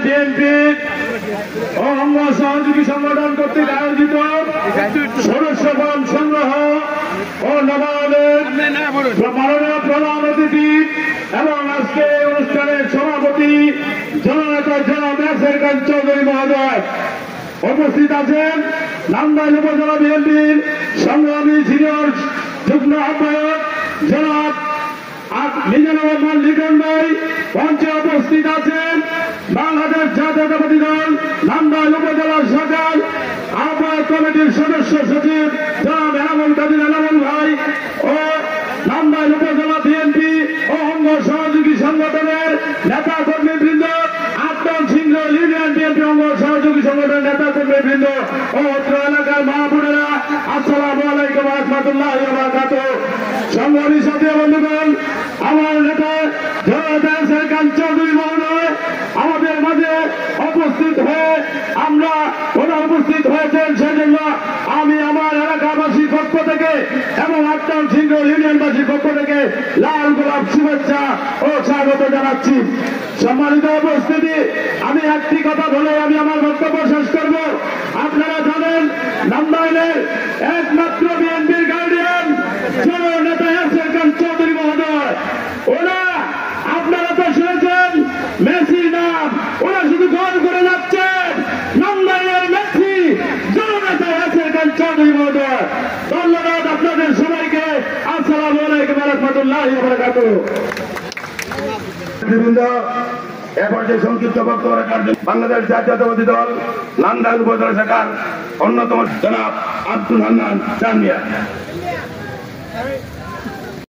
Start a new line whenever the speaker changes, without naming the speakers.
বিএনপির অঙ্গ সহযোগী সংগঠন কর্তৃক আয়োজিত সদস্য ফর্ম সংগ্রহ ও নবায়নের মাননীয় প্রধান অতিথি এবং আজকে অনুষ্ঠানের সভাপতি জননেতা জনাব ইয়াসির চৌধুরী মহোদয় উপস্থিত আছেন। নান্দাইল উপজেলা বিএনপির সংগ্রামী সিনিয়র যুগ্ম আহ্বায়ক জনাব মিজানুর রহমান লিটন ভাই মঞ্চে উপস্থিত আছেন। বাংলাদেশ জাতীয়তাবাদী দল নান্দাইল উপজেলা শাখার আহ্বায়ক কমিটির সদস্য সচিব জনাব এনামুল কাদির এনামুল ভাই ও নান্দাইল উপজেলা বিএনপি ও অঙ্গ সহযোগী সংগঠনের নেতা কর্মীবৃন্দ, আটন সিংহ ইউনিয়ন বিএনপি অঙ্গ সহযোগী সংগঠনের নেতা কর্মীবৃন্দ ও অত্র এলাকার মা বোনেরা, আসসালামু আলাইকুম ওয়া রাহমাতুল্লাহি ওয়া বারাকাতুহু। সংগ্রামী সাথী বন্ধুগণ, আমার নেতা জনতা ইয়াসির চৌধুরী মহোদয় আমাদের মাঝে উপস্থিত হয়ে উপস্থিত হয়েছেন, সেজন্য আমি আমার এলাকাবাসীর পক্ষ থেকে এবং আটন সিংহ ইউনিয়নবাসীর পক্ষ থেকে লাল গোলাপ শুভেচ্ছা ও স্বাগত জানাচ্ছি। সম্মানিত উপস্থিতি, আমি একটি কথা বলে আমি আমার বক্তব্য শেষ করব। আপনারা জানেন নান্দাইলের একমাত্র বিএনপির গার্ডিয়ান জননেতা ইয়াসির চৌধুরী মহোদয়, ওরা আপনারা তো শুনেছেন মেসির নাম, ওরা শুধু গোল করে যাচ্ছেন। নান্দাইলের মেসি জননেতা ইয়াসির চৌধুরী মহোদয়। ধন্যবাদ আপনাদের সবাইকে। আসসালামু আলাইকুম ওয়া রাহমাতুল্লাহি ওয়া বারাকাতুহু। এ পর্যায়ে সংক্ষিপ্ত বক্তব্য রাখার জন্য বাংলাদেশ জাতীয়তাবাদী দল নান্দাইল উপজেলা শাখার অন্যতম জনাব আব্দুল হান্নান চান্দিয়া।